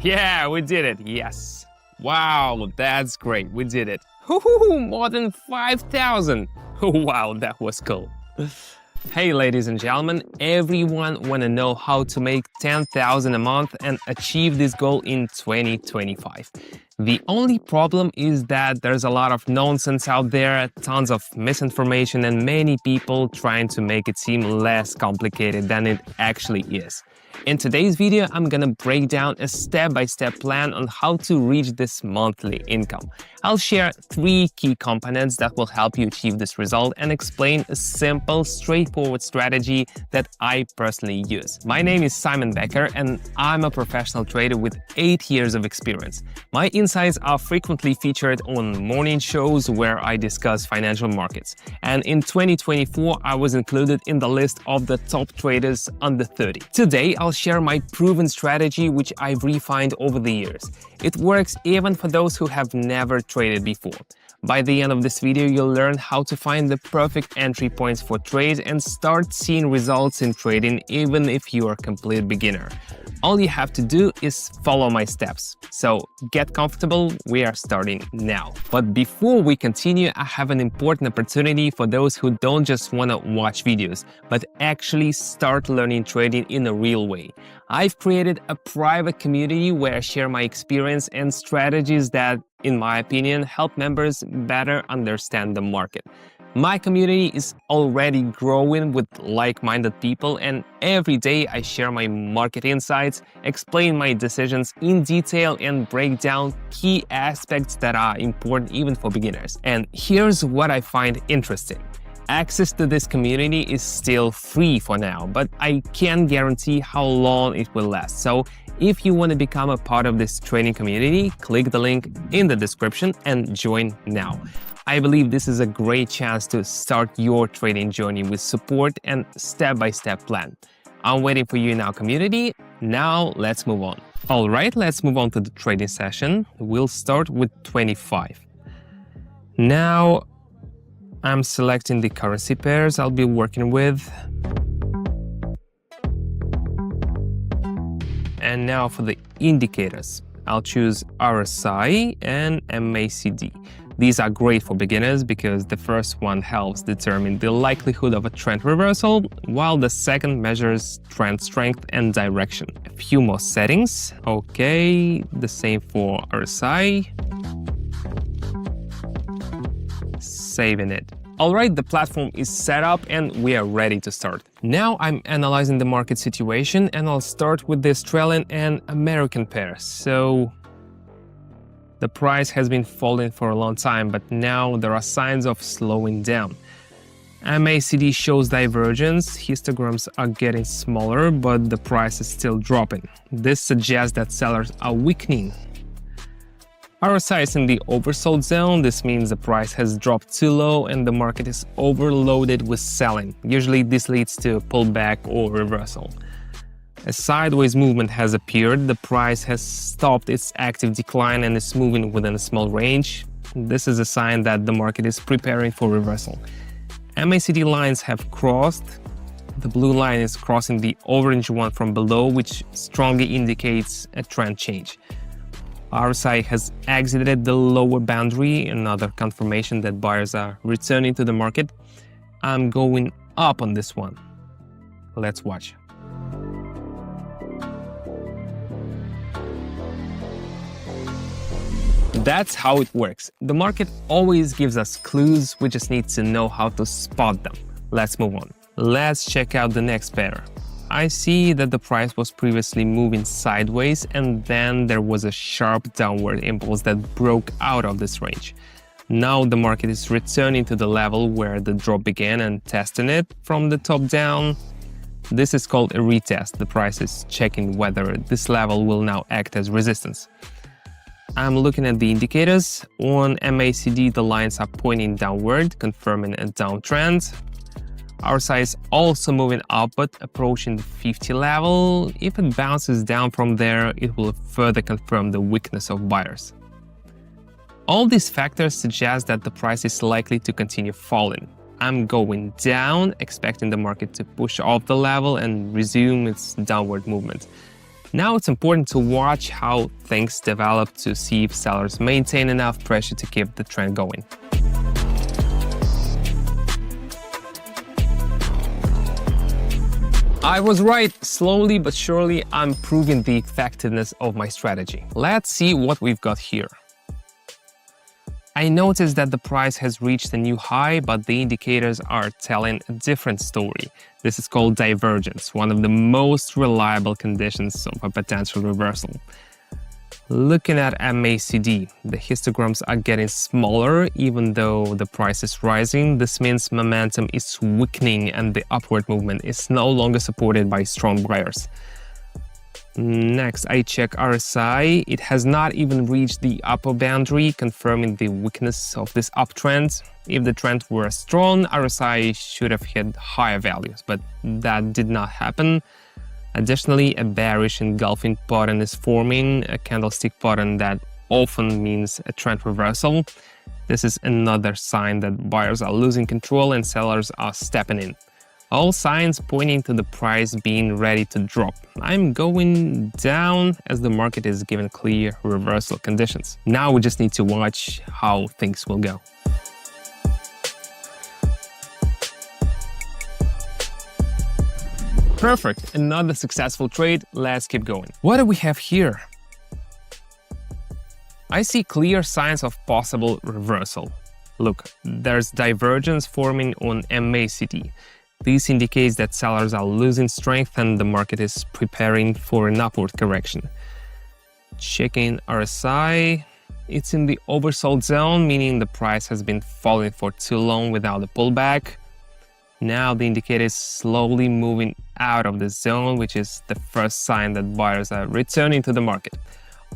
Yeah, we did it. Yes. Wow, that's great. We did it. Woohoo, more than 5,000. Wow, that was cool. Hey, ladies and gentlemen, everyone want to know how to make 10,000 a month and achieve this goal in 2025. The only problem is that there's a lot of nonsense out there, tons of misinformation, and many people trying to make it seem less complicated than it actually is. In today's video, I'm gonna break down a step-by-step plan on how to reach this monthly income. I'll share 3 key components that will help you achieve this result and explain a simple, straightforward strategy that I personally use. My name is Simon Becker and I'm a professional trader with 8 years of experience. My insights are frequently featured on morning shows where I discuss financial markets. And in 2024, I was included in the list of the top traders under 30. Today, I'll share my proven strategy which I've refined over the years. It works even for those who have never traded before. By the end of this video, you'll learn how to find the perfect entry points for trades and start seeing results in trading even if you are a complete beginner. All you have to do is follow my steps. So get comfortable, we are starting now. But before we continue, I have an important opportunity for those who don't just want to watch videos, but actually start learning trading in a real way. I've created a private community where I share my experience and strategies that, in my opinion, help members better understand the market. My community is already growing with like-minded people, and every day I share my market insights, explain my decisions in detail, and break down key aspects that are important even for beginners. And here's what I find interesting. Access to this community is still free for now, but I can't guarantee how long it will last. So if you want to become a part of this trading community, click the link in the description and join now. I believe this is a great chance to start your trading journey with support and step-by-step plan. I'm waiting for you in our community. Now let's move on. All right, let's move on to the trading session. We'll start with 25. Now I'm selecting the currency pairs I'll be working with. And now for the indicators, I'll choose RSI and MACD. These are great for beginners because the first one helps determine the likelihood of a trend reversal, while the second measures trend strength and direction. A few more settings. Okay, the same for RSI. Saving it. Alright, the platform is set up and we are ready to start. Now I'm analyzing the market situation and I'll start with the Australian and American pair. So the price has been falling for a long time, but now there are signs of slowing down. MACD shows divergence, histograms are getting smaller, but the price is still dropping. This suggests that sellers are weakening. RSI is in the oversold zone. This means the price has dropped too low and the market is overloaded with selling. Usually this leads to a pullback or reversal. A sideways movement has appeared. The price has stopped its active decline and is moving within a small range. This is a sign that the market is preparing for reversal. MACD lines have crossed. The blue line is crossing the orange one from below, which strongly indicates a trend change. RSI has exited the lower boundary, another confirmation that buyers are returning to the market. I'm going up on this one. Let's watch. That's how it works. The market always gives us clues, we just need to know how to spot them. Let's move on. Let's check out the next pair. I see that the price was previously moving sideways and then there was a sharp downward impulse that broke out of this range. Now the market is returning to the level where the drop began and testing it from the top down. This is called a retest. The price is checking whether this level will now act as resistance. I'm looking at the indicators. On MACD, the lines are pointing downward, confirming a downtrend. RSI is also moving up, but approaching the 50 level. If it bounces down from there, it will further confirm the weakness of buyers. All these factors suggest that the price is likely to continue falling. I'm going down, expecting the market to push off the level and resume its downward movement. Now it's important to watch how things develop to see if sellers maintain enough pressure to keep the trend going. I was right. Slowly but surely, I'm proving the effectiveness of my strategy. Let's see what we've got here. I noticed that the price has reached a new high, but the indicators are telling a different story. This is called divergence, one of the most reliable conditions of a potential reversal. Looking at MACD, the histograms are getting smaller even though the price is rising. This means momentum is weakening and the upward movement is no longer supported by strong buyers. Next, I check RSI. It has not even reached the upper boundary, confirming the weakness of this uptrend. If the trend were strong, RSI should have hit higher values, but that did not happen. Additionally, a bearish engulfing pattern is forming, a candlestick pattern that often means a trend reversal. This is another sign that buyers are losing control and sellers are stepping in. All signs pointing to the price being ready to drop. I'm going down as the market is given clear reversal conditions. Now we just need to watch how things will go. Perfect, another successful trade. Let's keep going. What do we have here? I see clear signs of possible reversal. Look, there's divergence forming on MACD. This indicates that sellers are losing strength and the market is preparing for an upward correction. Checking RSI, it's in the oversold zone, meaning the price has been falling for too long without a pullback. Now the indicator is slowly moving out of the zone, which is the first sign that buyers are returning to the market.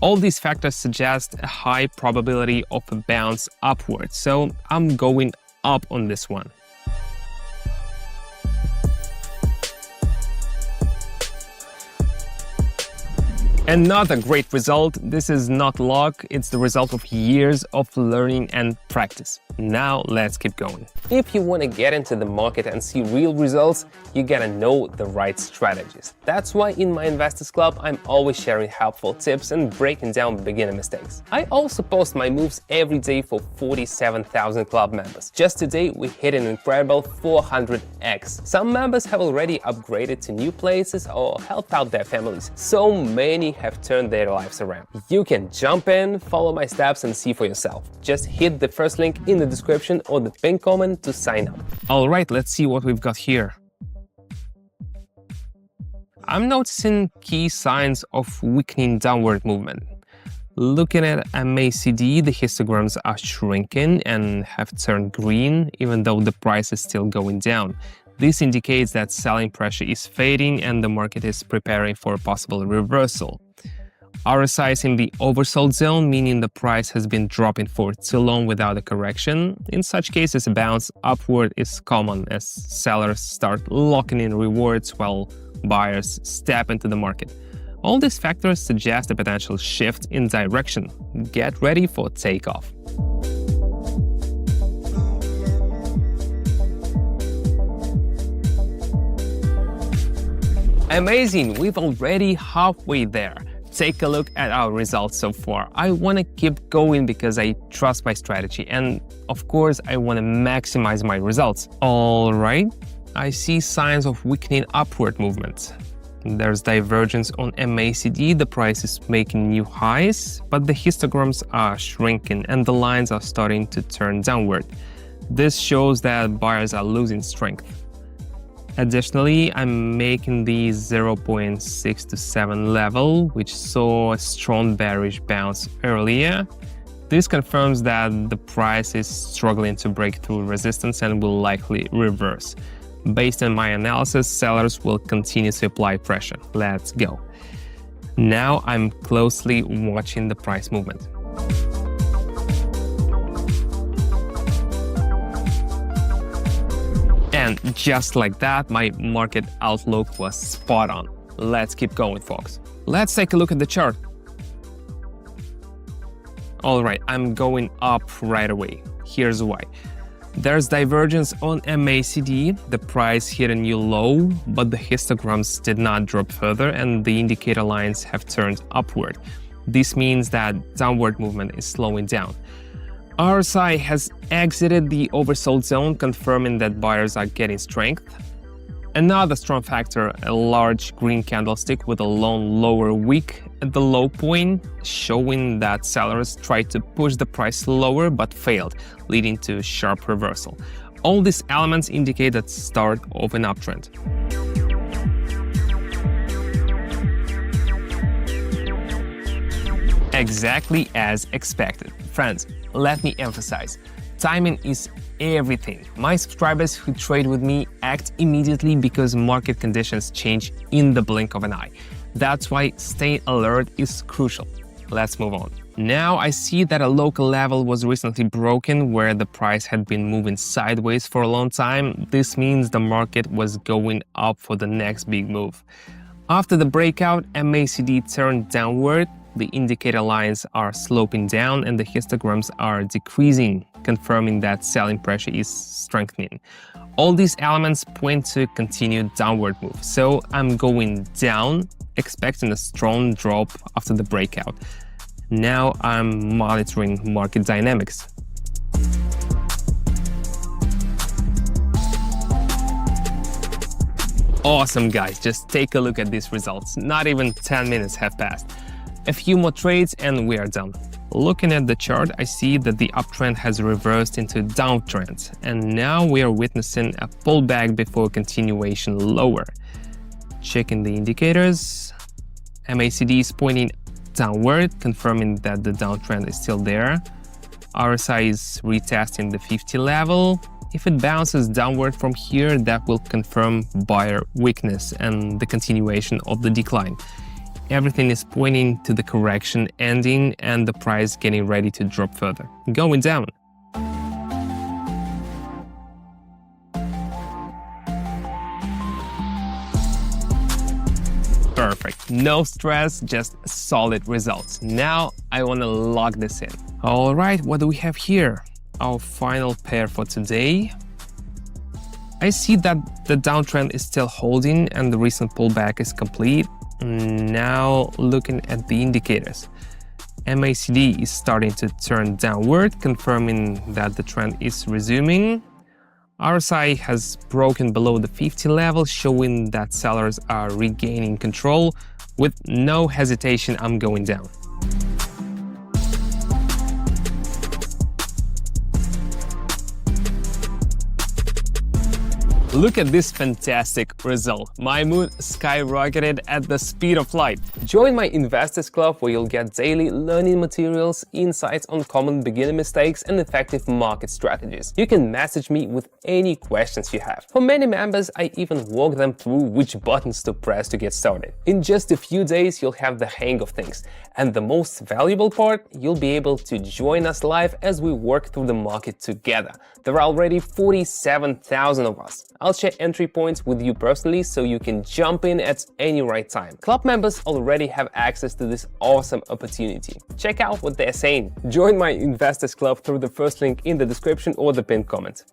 All these factors suggest a high probability of a bounce upwards, so I'm going up on this one. Another great result. This is not luck, it's the result of years of learning and practice. Now let's keep going. If you want to get into the market and see real results, you gotta know the right strategies. That's why in my Investors Club, I'm always sharing helpful tips and breaking down beginner mistakes. I also post my moves every day for 47,000 club members. Just today, we hit an incredible 400x. Some members have already upgraded to new places or helped out their families. So many have turned their lives around. You can jump in, follow my steps and see for yourself. Just hit the first link in the description or the pinned comment to sign up. Alright, let's see what we've got here. I'm noticing key signs of weakening downward movement. Looking at MACD, the histograms are shrinking and have turned green, even though the price is still going down. This indicates that selling pressure is fading and the market is preparing for a possible reversal. RSI is in the oversold zone, meaning the price has been dropping for too long without a correction. In such cases, a bounce upward is common as sellers start locking in rewards while buyers step into the market. All these factors suggest a potential shift in direction. Get ready for takeoff. Amazing, we've already halfway there. Take a look at our results so far. I want to keep going because I trust my strategy and of course I want to maximize my results. All right, I see signs of weakening upward movement. There's divergence on MACD, the price is making new highs, but the histograms are shrinking and the lines are starting to turn downward. This shows that buyers are losing strength. Additionally, I'm making the 0.627 level, which saw a strong bearish bounce earlier. This confirms that the price is struggling to break through resistance and will likely reverse. Based on my analysis, sellers will continue to apply pressure. Let's go. Now I'm closely watching the price movement. And just like that, my market outlook was spot on. Let's keep going, folks. Let's take a look at the chart. All right, I'm going up right away. Here's why. There's divergence on MACD, the price hit a new low, but the histograms did not drop further and the indicator lines have turned upward. This means that downward movement is slowing down. RSI has exited the oversold zone, confirming that buyers are getting strength. Another strong factor, a large green candlestick with a long lower wick at the low point, showing that sellers tried to push the price lower but failed, leading to a sharp reversal. All these elements indicate the start of an uptrend. Exactly as expected. Friends, let me emphasize, timing is everything. My subscribers who trade with me act immediately because market conditions change in the blink of an eye. That's why staying alert is crucial. Let's move on. Now I see that a local level was recently broken where the price had been moving sideways for a long time. This means the market was going up for the next big move. After the breakout, MACD turned downward. The indicator lines are sloping down and the histograms are decreasing, confirming that selling pressure is strengthening. All these elements point to continued downward move, so I'm going down, expecting a strong drop after the breakout. Now I'm monitoring market dynamics. Awesome, guys, just take a look at these results. Not even 10 minutes have passed. A few more trades and we are done. Looking at the chart, I see that the uptrend has reversed into downtrend, and now we are witnessing a pullback before continuation lower. Checking the indicators, MACD is pointing downward, confirming that the downtrend is still there. RSI is retesting the 50 level. If it bounces downward from here, that will confirm buyer weakness and the continuation of the decline. Everything is pointing to the correction ending and the price getting ready to drop further, going down. Perfect, no stress, just solid results. Now I want to lock this in. All right, what do we have here? Our final pair for today. I see that the downtrend is still holding and the recent pullback is complete. Now looking at the indicators, MACD is starting to turn downward, confirming that the trend is resuming. RSI has broken below the 50 level, showing that sellers are regaining control. With no hesitation, I'm going down. Look at this fantastic result. My mood skyrocketed at the speed of light. Join my Investors Club where you'll get daily learning materials, insights on common beginner mistakes and effective market strategies. You can message me with any questions you have. For many members, I even walk them through which buttons to press to get started. In just a few days, you'll have the hang of things. And the most valuable part, you'll be able to join us live as we work through the market together. There are already 47,000 of us. I'll share entry points with you personally so you can jump in at any right time. Club members already have access to this awesome opportunity. Check out what they're saying. Join my Investors Club through the first link in the description or the pinned comment.